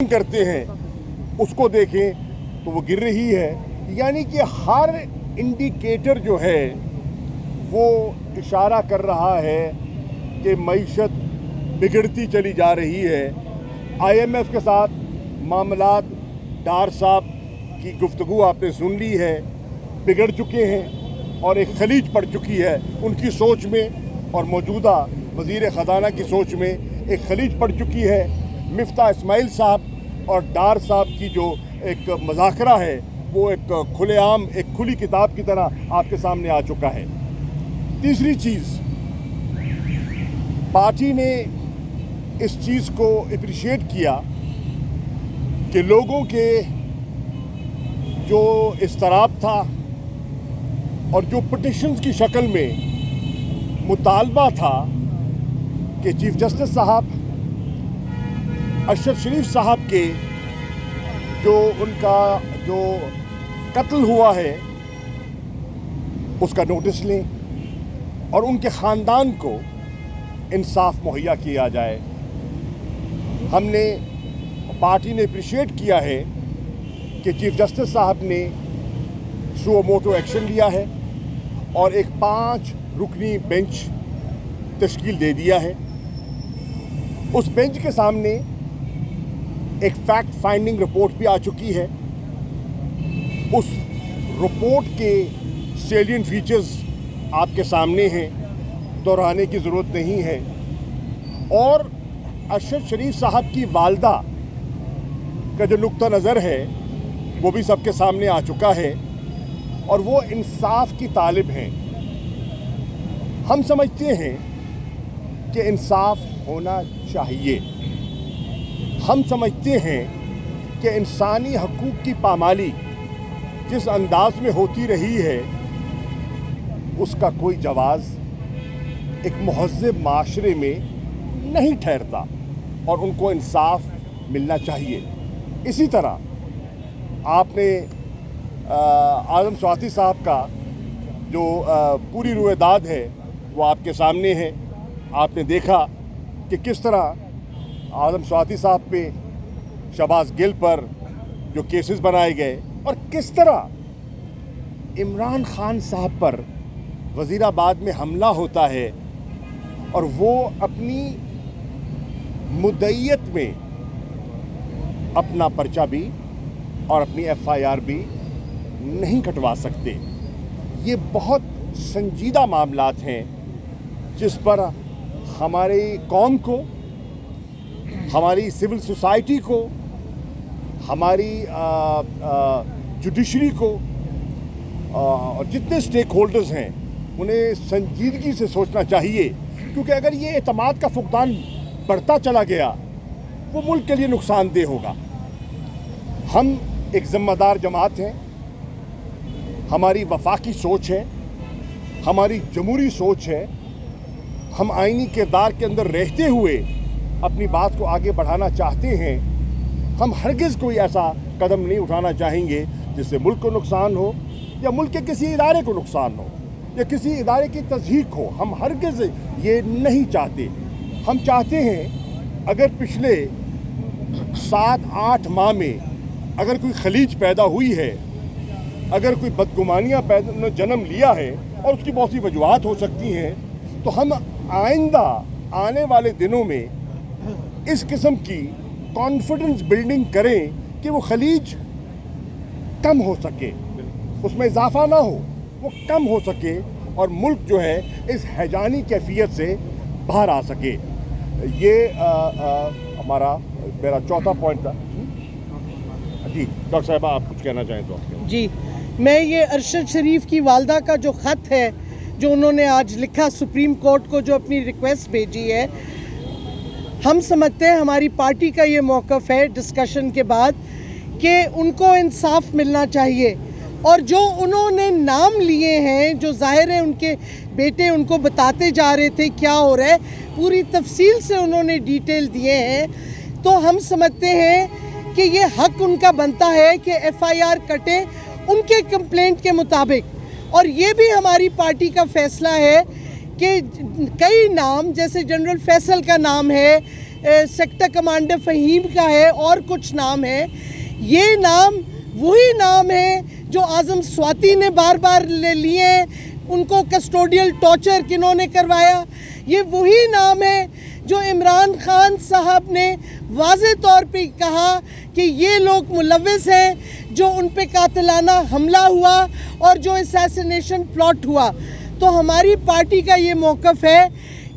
करते हैं उसको देखें तो वो गिर रही है। यानी कि हर इंडिकेटर जो है वो इशारा कर रहा है कि मईशत बिगड़ती चली जा रही है। IMF के साथ मामलात, डार साहब की गुफ्तगू आपने सुन ली है, बिगड़ चुके हैं और एक खलीज पड़ चुकी है उनकी सोच में, और मौजूदा वज़ीर ख़जाना की सोच में एक खलीज पड़ चुकी है। मिफ्ता इस्माइल साहब और डार साहब की जो एक मज़ाकरा है वो एक खुलेआम, एक खुली किताब की तरह आपके सामने आ चुका है। तीसरी चीज़, पार्टी ने इस चीज़ को अप्रिशिएट किया कि लोगों के जो इस्तराब था और जो पिटिशन्स की शक्ल में मुतालबा था कि चीफ जस्टिस साहब अरशद शरीफ साहब के जो उनका जो कत्ल हुआ है उसका नोटिस लें और उनके ख़ानदान को इंसाफ मुहैया किया जाए। हमने, पार्टी ने अप्रिशिएट किया है कि चीफ जस्टिस साहब ने सुओ मोटो एक्शन लिया है और एक 5 रुकनी बेंच तश्कील दे दिया है। उस बेंच के सामने एक फैक्ट फाइंडिंग रिपोर्ट भी आ चुकी है। उस रिपोर्ट के सेलिएंट फीचर्स आपके सामने हैं, दोहराने की ज़रूरत नहीं है। और अरशद शरीफ साहब की वालदा का जो नुक्ता नज़र है वो भी सबके सामने आ चुका है और वो इंसाफ की तालिब हैं। हम समझते हैं कि इंसाफ होना चाहिए। हम समझते हैं कि इंसानी हकूक़ की पामाली जिस अंदाज में होती रही है उसका कोई जवाज़ एक महज़्ज़ब माशरे में नहीं ठहरता और उनको इंसाफ मिलना चाहिए। इसी तरह आपने आज़म स्वाति साहब का जो पूरी रुएदाद है वो आपके सामने है। आपने देखा कि किस तरह आज़म स्वाति साहब पे, शहबाज गिल पर जो केसेस बनाए गए और किस तरह इमरान खान साहब पर वज़ीराबाद में हमला होता है और वो अपनी मुद्दईयत में अपना पर्चा भी और अपनी FIR भी नहीं कटवा सकते। ये बहुत संजीदा मामलात हैं जिस पर हमारी कौम को, हमारी सिविल सोसाइटी को, हमारी जुडिशरी को और जितने स्टेक होल्डर्स हैं उन्हें संजीदगी से सोचना चाहिए, क्योंकि अगर ये एतमाद का फुकदान बढ़ता चला गया वो मुल्क के लिए नुकसानदेह होगा। हम एक ज़िम्मेदार जमात हैं, हमारी वफाकी सोच है, हमारी जमहूरी सोच है। हम आईनी किरदार के अंदर रहते हुए अपनी बात को आगे बढ़ाना चाहते हैं। हम हरगिज़ कोई ऐसा कदम नहीं उठाना चाहेंगे जिससे मुल्क को नुकसान हो या मुल्क के किसी इदारे को नुकसान हो या किसी इदारे की तज़हीक हो। हम हरगिज़ ये नहीं चाहते। हम चाहते हैं अगर पिछले 7-8 माह में अगर कोई खलीज पैदा हुई है, अगर कोई बदगुमानियाँ पैदा जन्म लिया है और उसकी बहुत सी वजूहात हो सकती हैं, तो हम आइंदा आने वाले दिनों में इस किस्म की कॉन्फिडेंस बिल्डिंग करें कि वो खलीज कम हो सके, उसमें इजाफा ना हो, वो कम हो सके और मुल्क जो है इस हैजानी कैफियत से बाहर आ सके। ये मेरा चौथा पॉइंट था। जी डॉक्टर साहब, आप कुछ कहना चाहें तो? जी, मैं ये अरशद शरीफ की वालदा का जो ख़त है जो उन्होंने आज लिखा सुप्रीम कोर्ट को, जो अपनी रिक्वेस्ट भेजी है, हम समझते हैं, हमारी पार्टी का ये मौक़िफ़ है डिस्कशन के बाद कि उनको इंसाफ मिलना चाहिए। और जो उन्होंने नाम लिए हैं, जो ज़ाहिर है उनके बेटे उनको बताते जा रहे थे क्या हो रहा है, पूरी तफसील से उन्होंने डिटेल दिए हैं, तो हम समझते हैं कि ये हक उनका बनता है कि FIR कटे उनके कंप्लेंट के मुताबिक। और ये भी हमारी पार्टी का फ़ैसला है कि कई नाम, जैसे जनरल फैसल का नाम है, सेक्टर कमांडर फ़हीम का है और कुछ नाम है। ये नाम वही नाम है जो आज़म स्वाति ने बार बार ले लिए हैं। उनको कस्टोडियल टॉर्चर किन्होंने करवाया? ये वही नाम है जो इमरान खान साहब ने वाज़े तौर पे कहा कि ये लोग मुलव्विस हैं, जो उन पे कातिलाना हमला हुआ और जो असैसिनेशन प्लॉट हुआ। तो हमारी पार्टी का ये मौक़िफ़ है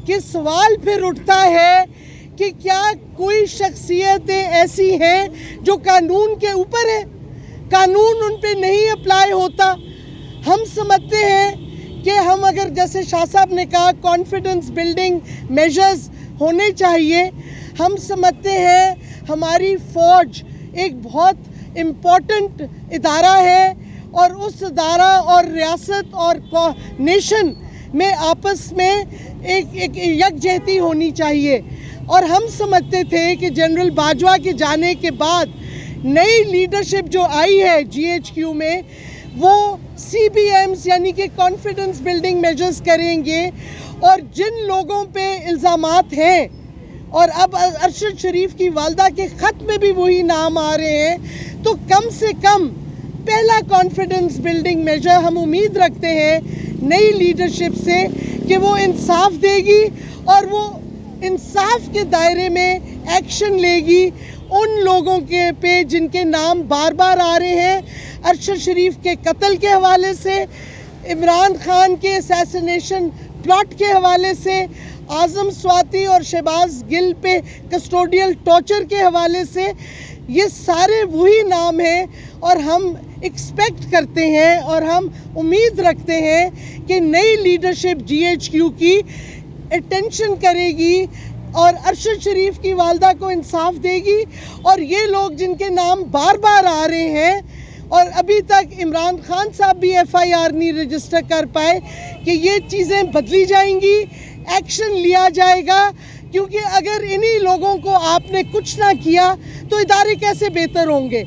कि सवाल फिर उठता है कि क्या कोई शख्सियतें ऐसी हैं जो कानून के ऊपर है, कानून उन पे नहीं अप्लाई होता। हम समझते हैं कि हम अगर जैसे शाह साहब ने कहा कॉन्फिडेंस बिल्डिंग मेजर्स होने चाहिए। हम समझते हैं हमारी फ़ौज एक बहुत इम्पॉर्टेंट इदारा है और उस इदारा और रियासत और नेशन में आपस में एक यकजहती होनी चाहिए। और हम समझते थे कि जनरल बाजवा के जाने के बाद नई लीडरशिप जो आई है GHQ में, वो CBMs यानी कि कॉन्फिडेंस बिल्डिंग मेजर्स करेंगे। और जिन लोगों पे इल्ज़ामात हैं, और अब अरशद शरीफ की वालदा के ख़त में भी वही नाम आ रहे हैं, तो कम से कम पहला कॉन्फिडेंस बिल्डिंग मेजर हम उम्मीद रखते हैं नई लीडरशिप से कि वो इंसाफ देगी और वो इंसाफ के दायरे में एक्शन लेगी उन लोगों के पे जिनके नाम बार बार आ रहे हैं। अरशद शरीफ के कत्ल के हवाले से, इमरान खान के असैसिनेशन प्लॉट के हवाले से, आज़म स्वाति और शहबाज गिल पे कस्टोडियल टॉर्चर के हवाले से, ये सारे वही नाम हैं। और हम एक्सपेक्ट करते हैं और हम उम्मीद रखते हैं कि नई लीडरशिप GHQ की अटेंशन करेगी और अरशद शरीफ की वालदा को इंसाफ देगी। और ये लोग जिनके नाम बार बार आ रहे हैं और अभी तक इमरान खान साहब भी FIR नहीं रजिस्टर कर पाए, कि ये चीज़ें बदली जाएंगी, एक्शन लिया जाएगा। क्योंकि अगर इन्हीं लोगों को आपने कुछ ना किया तो इदारे कैसे बेहतर होंगे,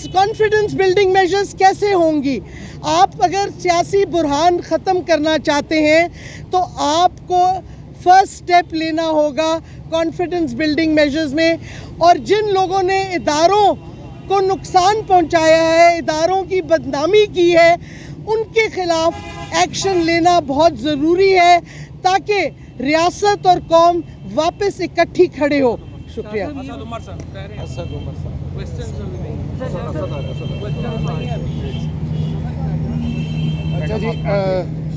कॉन्फिडेंस बिल्डिंग मेजर्स कैसे होंगी? आप अगर सियासी बुरहान ख़त्म करना चाहते हैं तो आपको फर्स्ट स्टेप लेना होगा कॉन्फिडेंस बिल्डिंग मेजर्स में। और जिन लोगों ने इदारों को नुकसान पहुंचाया है, इदारों की बदनामी की है, उनके ख़िलाफ़ एक्शन लेना बहुत ज़रूरी है ताकि रियासत और कौम वापस इकट्ठी खड़े हो। शुक्रिया। अच्छा जी,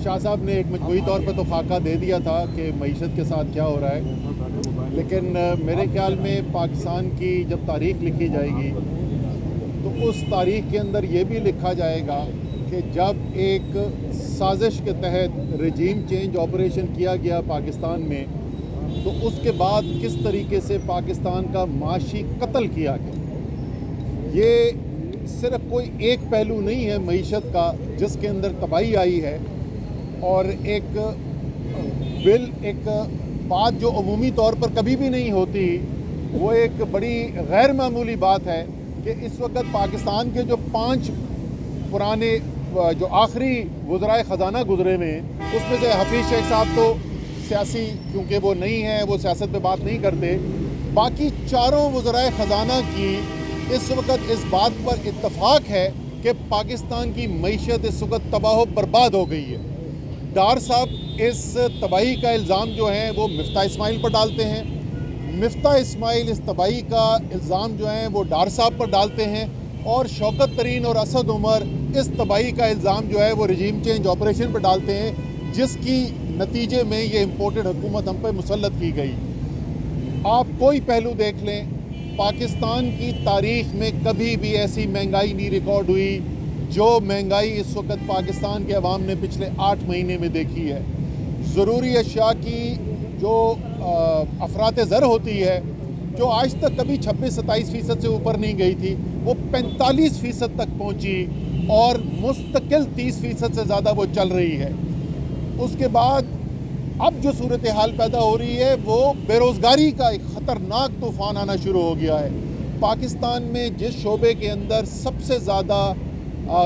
शाह साहब ने एक मजमूई तौर पर तो खाका दे दिया था कि मईशत के साथ क्या हो रहा है, लेकिन मेरे ख्याल में पाकिस्तान की जब तारीख़ लिखी जाएगी तो उस तारीख़ के अंदर ये भी लिखा जाएगा कि जब एक साजिश के तहत रजीम चेंज ऑपरेशन किया गया पाकिस्तान में, तो उसके बाद किस तरीके से पाकिस्तान का माशी कत्ल किया गया। ये सिर्फ कोई एक पहलू नहीं है मईशत का जिसके अंदर तबाही आई है, और एक बात जो अमूमी तौर पर कभी भी नहीं होती, वो एक बड़ी गैर मामूली बात है कि इस वक्त पाकिस्तान के जो 5 पुराने जो आखिरी वज़राए ख़जाना गुजरे में, उसमें से हफीज़ शेख साहब तो सियासी क्योंकि वो नहीं हैं, वो सियासत पे बात नहीं करते, बाकी चारों वज़राए ख़जाना की इस वक्त इस बात पर इत्तफ़ाक़ है कि पाकिस्तान की मईशत इस वक्त तबाह बर्बाद हो गई है। डार साहब इस तबाही का इल्ज़ाम जो है वो मिफ्ता इस्माइल पर डालते हैं, मिफ्ता इस्माइल इस तबाही का इल्ज़ाम जो है वो डार साहब पर डालते हैं, और शौकत तरीन और असद उमर इस तबाही का इल्ज़ाम जो है वो रजीम चेंज ऑपरेशन पर डालते हैं, जिसकी नतीजे में ये इम्पोर्टेड हुकूमत हम पर मुसल्लत की गई। आप कोई पहलू देख लें, पाकिस्तान की तारीख़ में कभी भी ऐसी महंगाई नहीं रिकॉर्ड हुई जो महंगाई इस वक्त पाकिस्तान के अवाम ने पिछले 8 महीने में देखी है। ज़रूरी अशिया की जो अफरात ज़र होती है, जो आज तक कभी 26-27% से ऊपर नहीं गई थी, वो 45% तक पहुंची और मुस्तकिल 30% से ज़्यादा वो चल रही है। उसके बाद अब जो सूरत हाल पैदा हो रही है वो बेरोज़गारी का एक ख़तरनाक तूफ़ान आना शुरू हो गया है। पाकिस्तान में जिस शोबे के अंदर सबसे ज़्यादा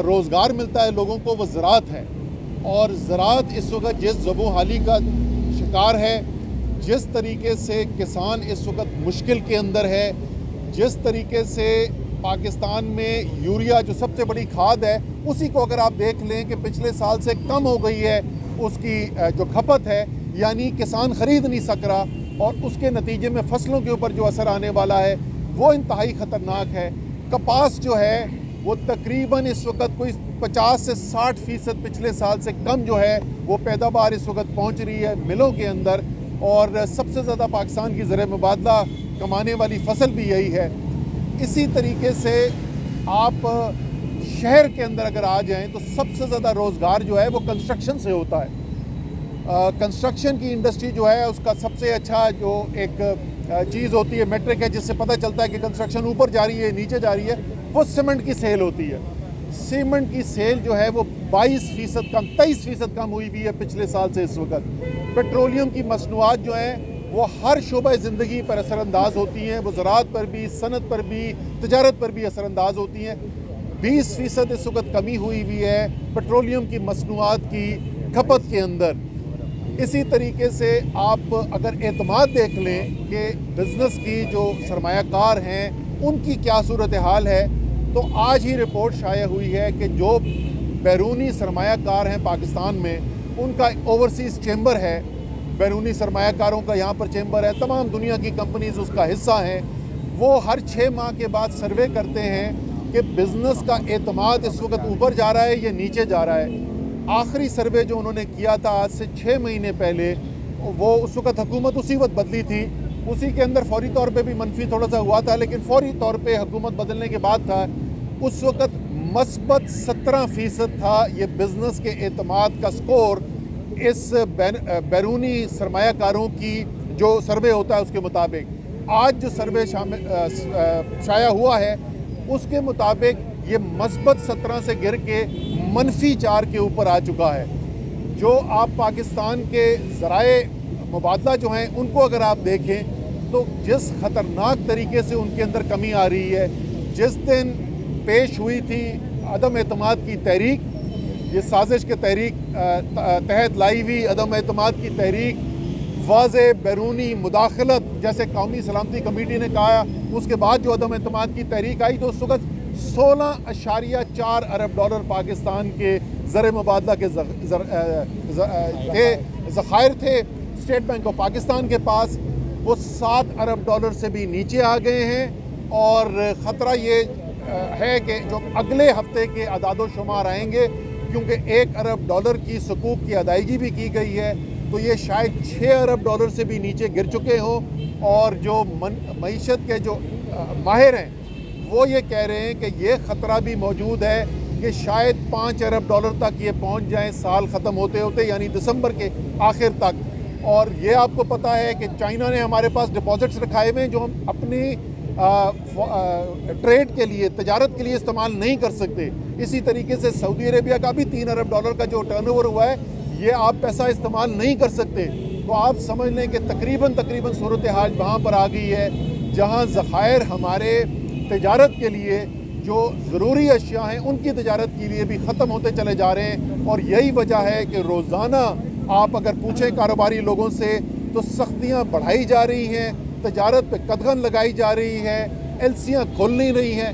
रोज़गार मिलता है लोगों को, वो ज़राअत है, और ज़राअत इस वक्त जिस ज़बूहाली का शिकार है, जिस तरीके से किसान इस वक्त मुश्किल के अंदर है, जिस तरीके से पाकिस्तान में यूरिया जो सबसे बड़ी खाद है उसी को अगर आप देख लें कि पिछले साल से कम हो गई है उसकी जो खपत है, यानी किसान ख़रीद नहीं सक रहा, और उसके नतीजे में फसलों के ऊपर जो असर आने वाला है वो इंतहाई ख़तरनाक है। कपास जो है वो तकरीबन इस वक्त कोई 50 से 60% पिछले साल से कम जो है वो पैदावार इस वक्त पहुंच रही है मिलों के अंदर, और सबसे ज़्यादा पाकिस्तान की ज़र मुबादला कमाने वाली फसल भी यही है। इसी तरीके से आप शहर के अंदर अगर आ जाएं तो सबसे ज़्यादा रोज़गार जो है वो कंस्ट्रक्शन से होता है। कंस्ट्रक्शन की इंडस्ट्री जो है उसका सबसे अच्छा जो एक चीज़ होती है मेट्रिक है जिससे पता चलता है कि कंस्ट्रक्शन ऊपर जा रही है नीचे जा रही है, वो सीमेंट की सेल होती है। सीमेंट की सेल जो है वो 22% कम 23% कम हुई हुई है पिछले साल से इस वक्त। पेट्रोलियम की मसनूआत जो हैं वो हर शोबा ज़िंदगी पर असरअंदाज होती हैं, वो ज़राअत पर भी, सनत पर भी, तजारत पर भी असरअंदाज होती हैं। 20% इस वक्त कमी हुई हुई है पेट्रोलियम की मसनूआत की खपत के अंदर। इसी तरीके से आप अगर एतमाद देख लें कि बिज़नेस की जो सरमायाकार हैं उनकी क्या सूरत हाल है, तो आज ही रिपोर्ट शाया हुई है कि जो बैरूनी सरमायाकार हैं पाकिस्तान में उनका ओवरसीज़ चैम्बर है, बैरूनी सरमायाकारों का यहाँ पर चैम्बर है, तमाम दुनिया की कंपनीज़ उसका हिस्सा हैं। वो हर 6 माह के बाद सर्वे करते हैं कि बिज़नेस का एतमाद इस वक्त ऊपर जा रहा है या नीचे जा रहा है। आखिरी सर्वे जो उन्होंने किया था आज से 6 महीने पहले, वो उस वक्त हुकूमत उसी वक्त बदली थी, उसी के अंदर फौरी तौर पे भी मनफी थोड़ा सा हुआ था, लेकिन फौरी तौर पे हुकूमत बदलने के बाद था, उस वक्त मस्बत 17% था ये बिज़नेस के एतमाद का स्कोर इस बैरूनी सरमायाकारों की जो सर्वे होता है उसके मुताबिक। आज जो सर्वे शाया हुआ है उसके मुताबिक ये मस्बत 17 से गिर के -4 के ऊपर आ चुका है। जो आप पाकिस्तान के ज़राए मुबादला जो हैं उनको अगर आप देखें तो जिस ख़तरनाक तरीके से उनके अंदर कमी आ रही है, जिस दिन पेश हुई थी अदम एतमाद की तहरीक, ये साजिश के तहरीक तहत लाई हुई अदम एतमाद की तहरीक वाज़े बैरूनी मुदाखलत जैसे कौमी सलामती कमेटी ने कहा, उसके बाद जो अदम एतमाद की तहरीक आई तो उस वक्त $16.4 अरब पाकिस्तान के ज़र मुबादला के ज़खायर थे स्टेट बैंक ऑफ पाकिस्तान के पास, वो $7 अरब से भी नीचे आ गए हैं। और ख़तरा ये है कि जो अगले हफ्ते के अदादो शुमार आएंगे, क्योंकि $1 अरब की सकूक की अदायगी भी की गई है, तो ये शायद $6 अरब से भी नीचे गिर चुके हों। और जो मईशत के जो माहिर हैं वो ये कह रहे हैं कि ये ख़तरा भी मौजूद है कि शायद $5 अरब तक ये पहुंच जाएं साल ख़त्म होते होते, यानी दिसंबर के आखिर तक। और ये आपको पता है कि चाइना ने हमारे पास डिपॉजिट्स रखाए हुए हैं जो हम अपनी ट्रेड के लिए, तजारत के लिए इस्तेमाल नहीं कर सकते। इसी तरीके से सऊदी अरेबिया का भी $3 अरब का जो टर्नओवर हुआ है, ये आप पैसा इस्तेमाल नहीं कर सकते। तो आप समझ लें कि तकरीबन सूरत हाल वहाँ पर आ गई है जहाँ ज़खायर हमारे तजारत के लिए जो ज़रूरी अशिया हैं उनकी तजारत के लिए भी ख़त्म होते चले जा रहे हैं। और यही वजह है कि रोज़ाना आप अगर पूछें कारोबारी लोगों से तो सख्तियाँ बढ़ाई जा रही हैं, तजारत पे कदगन लगाई जा रही है, एलसियाँ खोल नहीं रही हैं।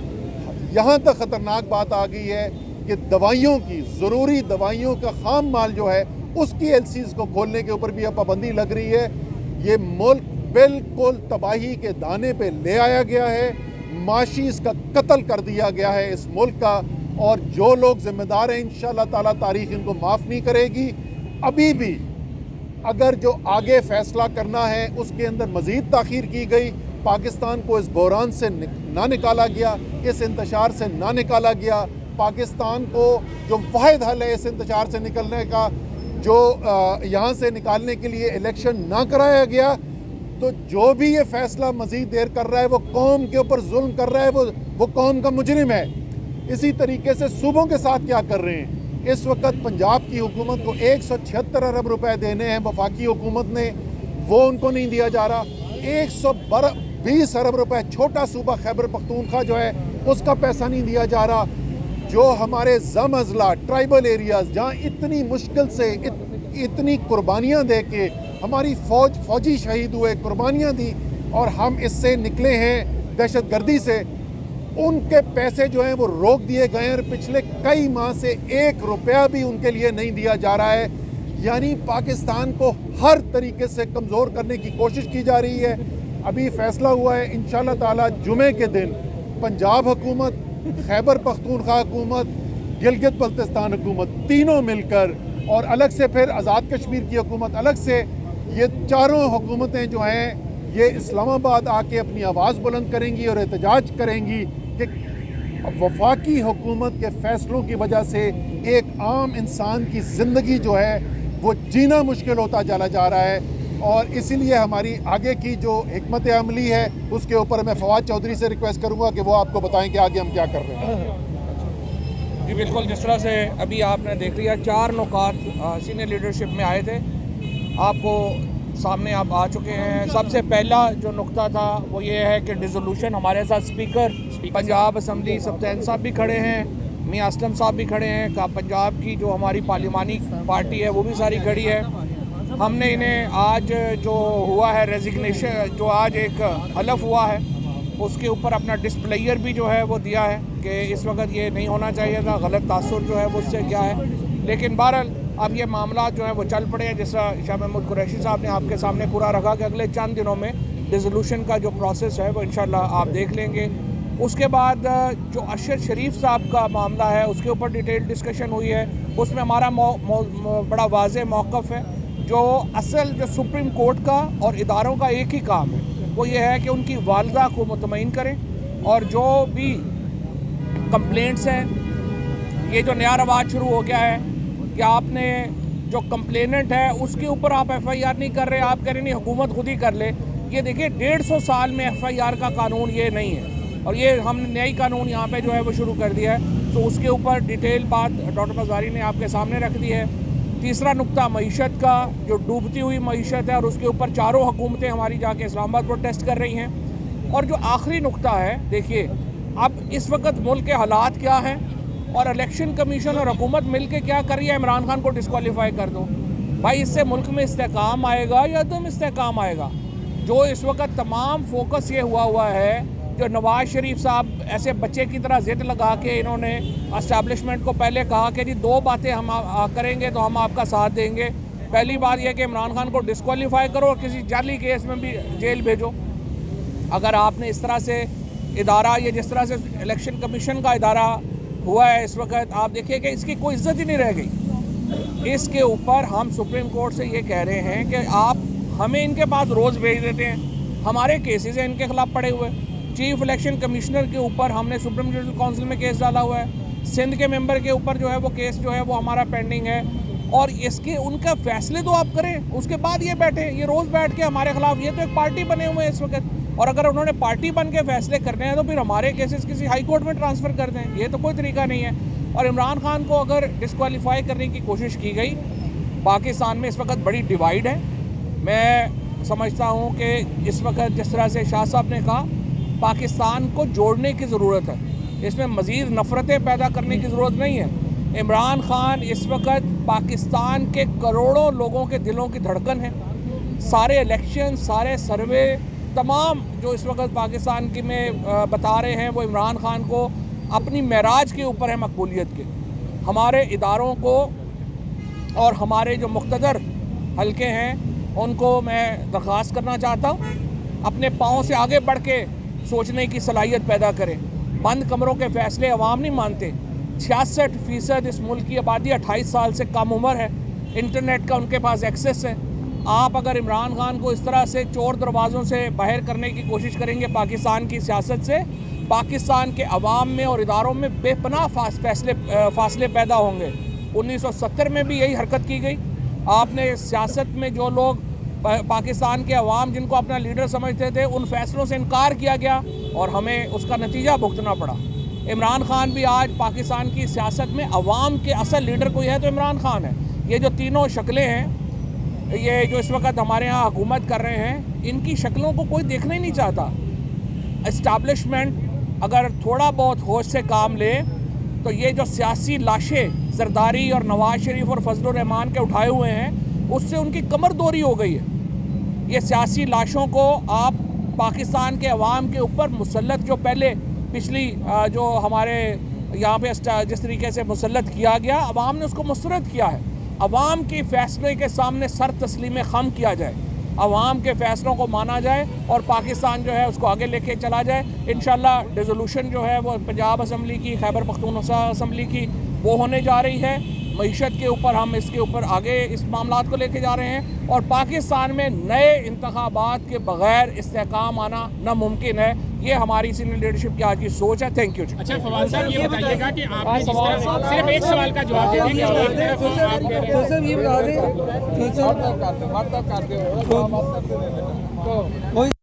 यहाँ तक ख़तरनाक बात आ गई है कि दवाइयों की, ज़रूरी दवाइयों का खाम माल जो है उसकी एलसीज़ को खोलने के ऊपर भी अब पाबंदी लग रही है। ये मुल्क बिल्कुल तबाही के दाने पे ले आया गया है, माशी इसका कत्ल कर दिया गया है इस मुल्क का। और जो लोग ज़िम्मेदार हैं इंशाअल्लाह ताला तारीख़ इनको माफ़ नहीं करेगी। अभी भी अगर जो आगे फ़ैसला करना है उसके अंदर मज़ीद ताख़ीर की गई, पाकिस्तान को इस बहरान से ना निकाला गया, इस इंतशार से ना निकाला गया, पाकिस्तान को जो वाहिद हल है इस इंतशार से निकलने का, जो यहाँ से निकालने के लिए इलेक्शन ना कराया गया, तो जो भी ये फ़ैसला मज़ीद देर कर रहा है वो कौम के ऊपर जुल्म कर रहा है, वो कौम का मुजरिम है। इसी तरीके से सूबों के साथ क्या कर रहे हैं, इस वक्त पंजाब की हुकूमत को 176 अरब रुपए देने हैं वफाकी हुकूमत ने, वो उनको नहीं दिया जा रहा। 120 अरब रुपए छोटा सूबा खैबर पख्तूनख्वा जो है उसका पैसा नहीं दिया जा रहा। जो हमारे ज़म अज़ला ट्राइबल एरियाज़ जहाँ इतनी मुश्किल से इतनी कुर्बानियाँ दे के ہماری فوجی شہید ہوئے, قربانیاں دی, اور ہم اس سے نکلے ہیں دہشت گردی سے. ان کے پیسے جو ہیں وہ روک دیے گئے ہیں, اور پچھلے کئی ماہ سے 1 روپیہ بھی ان کے لیے نہیں دیا جا رہا ہے. یعنی پاکستان کو ہر طریقے سے کمزور کرنے کی کوشش کی جا رہی ہے. ابھی فیصلہ ہوا ہے انشاءاللہ تعالی جمعے کے دن پنجاب حکومت, خیبر پختونخوا حکومت, گلگت بلتستان حکومت, تینوں مل کر, اور الگ سے پھر آزاد کشمیر کی حکومت الگ سے, یہ چاروں حکومتیں جو ہیں یہ اسلام آباد آ کے اپنی آواز بلند کریں گی اور احتجاج کریں گی کہ وفاقی حکومت کے فیصلوں کی وجہ سے ایک عام انسان کی زندگی جو ہے وہ جینا مشکل ہوتا چلا جا رہا ہے. اور اسی لیے ہماری آگے کی جو حکمت عملی ہے اس کے اوپر میں فواد چودھری سے ریکویسٹ کروں گا کہ وہ آپ کو بتائیں کہ آگے ہم کیا کر رہے ہیں. جی بالکل, جس طرح سے ابھی آپ نے دیکھ لیا 4 نکات سینئر لیڈرشپ میں آئے تھے, آپ کو سامنے آپ آ چکے ہیں. سب سے پہلا جو نقطہ تھا وہ یہ ہے کہ ڈیزولوشن, ہمارے ساتھ اسپیکر پنجاب اسمبلی سبطین صاحب بھی کھڑے ہیں, میاں اسلم صاحب بھی کھڑے ہیں, پنجاب کی جو ہماری پارلیمانی پارٹی ہے وہ بھی ساری کھڑی ہے. ہم نے انہیں آج جو ہوا ہے ریزگنیشن, جو آج ایک حلف ہوا ہے, اس کے اوپر اپنا ڈسپلیئر بھی جو ہے وہ دیا ہے کہ اس وقت یہ نہیں ہونا چاہیے تھا, غلط تاثر جو ہے وہ اس سے کیا ہے. لیکن بہرحال اب یہ معاملات جو ہیں وہ چل پڑے ہیں, جس طرح شاہ محمود قریشی صاحب نے آپ کے سامنے پورا رکھا کہ اگلے چند دنوں میں ڈیزولوشن کا جو پروسیس ہے وہ انشاءاللہ آپ دیکھ لیں گے. اس کے بعد جو ارشد شریف صاحب کا معاملہ ہے اس کے اوپر ڈیٹیل ڈسکشن ہوئی ہے. اس میں ہمارا بڑا واضح موقف ہے. جو اصل جو سپریم کورٹ کا اور اداروں کا ایک ہی کام ہے وہ یہ ہے کہ ان کی والدہ کو مطمئن کریں, اور جو بھی کمپلینٹس ہیں, یہ جو نیا رواج شروع ہو گیا ہے کہ آپ نے جو کمپلیننٹ ہے اس کے اوپر آپ ایف آئی آر نہیں کر رہے, آپ کہہ رہے نہیں حکومت خود ہی کر لے. یہ دیکھیں 150 سال میں ایف آئی آر کا قانون یہ نہیں ہے, اور یہ ہم نے نئی قانون یہاں پہ جو ہے وہ شروع کر دیا ہے. تو اس کے اوپر ڈیٹیل بات ڈاکٹر مزاری نے آپ کے سامنے رکھ دی ہے. تیسرا نقطہ معیشت کا, جو ڈوبتی ہوئی معیشت ہے, اور اس کے اوپر چاروں حکومتیں ہماری جا کے اسلام آباد پروٹیسٹ کر رہی ہیں. اور جو آخری نقطہ ہے, دیکھیے اب اس وقت ملک کے حالات کیا ہیں, اور الیکشن کمیشن اور حکومت مل کے کیا کر رہی ہے, عمران خان کو ڈسکوالیفائی کر دو. بھائی اس سے ملک میں استحکام آئے گا یا عدم استحکام آئے گا؟ جو اس وقت تمام فوکس یہ ہوا ہے, جو نواز شریف صاحب ایسے بچے کی طرح ضد لگا کے انہوں نے اسٹیبلشمنٹ کو پہلے کہا کہ جی 2 باتیں ہم کریں گے تو ہم آپ کا ساتھ دیں گے. پہلی بات یہ کہ عمران خان کو ڈسکوالیفائی کرو اور کسی جعلی کیس میں بھی جیل بھیجو. اگر آپ نے اس طرح سے ادارہ, یہ جس طرح سے الیکشن کمیشن کا ادارہ ہوا ہے اس وقت, آپ دیکھیے کہ اس کی کوئی عزت ہی نہیں رہ گئی. اس کے اوپر ہم سپریم کورٹ سے یہ کہہ رہے ہیں کہ آپ ہمیں ان کے پاس روز بھیج دیتے ہیں, ہمارے کیسز ہیں ان کے خلاف پڑے ہوئے. چیف الیکشن کمشنر کے اوپر ہم نے سپریم جوڈیشل کونسل میں کیس ڈالا ہوا ہے, سندھ کے ممبر کے اوپر جو ہے وہ کیس جو ہے وہ ہمارا پینڈنگ ہے. اور اس کے ان کا فیصلے تو آپ کریں, اس کے بعد یہ بیٹھیں, یہ روز بیٹھ کے ہمارے خلاف, یہ تو ایک پارٹی بنے ہوئے ہیں اس وقت, اور اگر انہوں نے پارٹی بن کے فیصلے کرنے ہیں تو پھر ہمارے کیسز کسی ہائی کورٹ میں ٹرانسفر کر دیں. یہ تو کوئی طریقہ نہیں ہے. اور عمران خان کو اگر ڈسکوالیفائی کرنے کی کوشش کی گئی, پاکستان میں اس وقت بڑی ڈیوائیڈ ہے. میں سمجھتا ہوں کہ اس وقت جس طرح سے شاہ صاحب نے کہا, پاکستان کو جوڑنے کی ضرورت ہے, اس میں مزید نفرتیں پیدا کرنے کی ضرورت نہیں ہے. عمران خان اس وقت پاکستان کے کروڑوں لوگوں کے دلوں کی دھڑکن ہے. سارے الیکشن, سارے سروے, تمام جو اس وقت پاکستان کی میں بتا رہے ہیں وہ عمران خان کو اپنی معراج کے اوپر ہے مقبولیت کے. ہمارے اداروں کو اور ہمارے جو مقتدر حلقے ہیں ان کو میں درخواست کرنا چاہتا ہوں, اپنے پاؤں سے آگے بڑھ کے سوچنے کی صلاحیت پیدا کریں. بند کمروں کے فیصلے عوام نہیں مانتے. 66% اس ملک کی آبادی 28 سال سے کم عمر ہے, انٹرنیٹ کا ان کے پاس ایکسیس ہے. آپ اگر عمران خان کو اس طرح سے چور دروازوں سے باہر کرنے کی کوشش کریں گے پاکستان کی سیاست سے, پاکستان کے عوام میں اور اداروں میں بے پناہ فاصلے پیدا ہوں گے. 1970 میں بھی یہی حرکت کی گئی. آپ نے سیاست میں جو لوگ پاکستان کے عوام جن کو اپنا لیڈر سمجھتے تھے, ان فیصلوں سے انکار کیا گیا اور ہمیں اس کا نتیجہ بھگتنا پڑا. عمران خان بھی آج پاکستان کی سیاست میں عوام کے اصل لیڈر کوئی ہے تو عمران خان ہے. یہ جو تینوں شکلیں ہیں, یہ جو اس وقت ہمارے ہاں حکومت کر رہے ہیں, ان کی شکلوں کو کوئی دیکھنا ہی نہیں چاہتا. اسٹیبلشمنٹ اگر تھوڑا بہت ہوش سے کام لے تو یہ جو سیاسی لاشیں زرداری اور نواز شریف اور فضل الرحمان کے اٹھائے ہوئے ہیں, اس سے ان کی کمر دوری ہو گئی ہے. یہ سیاسی لاشوں کو آپ پاکستان کے عوام کے اوپر مسلط جو پہلے پچھلی جو ہمارے یہاں پہ جس طریقے سے مسلط کیا گیا, عوام نے اس کو مسترد کیا ہے. عوام کے فیصلے کے سامنے سر تسلیم خم کیا جائے, عوام کے فیصلوں کو مانا جائے اور پاکستان جو ہے اس کو آگے لے کے چلا جائے. انشاءاللہ ریزولوشن جو ہے وہ پنجاب اسمبلی کی, خیبر پختونخوا اسمبلی کی وہ ہونے جا رہی ہے. معیشت کے اوپر ہم اس کے اوپر آگے اس معاملات کو لے کے جا رہے ہیں, اور پاکستان میں نئے انتخابات کے بغیر استحکام آنا ناممکن ہے. یہ ہماری سینئر لیڈرشپ کی آج کی سوچ ہے. Thank you. اچھا فواد صاحب یہ بتائیے گا کہ آپ نے جس طرح صرف ایک سوال کا جواب دے دیں کہ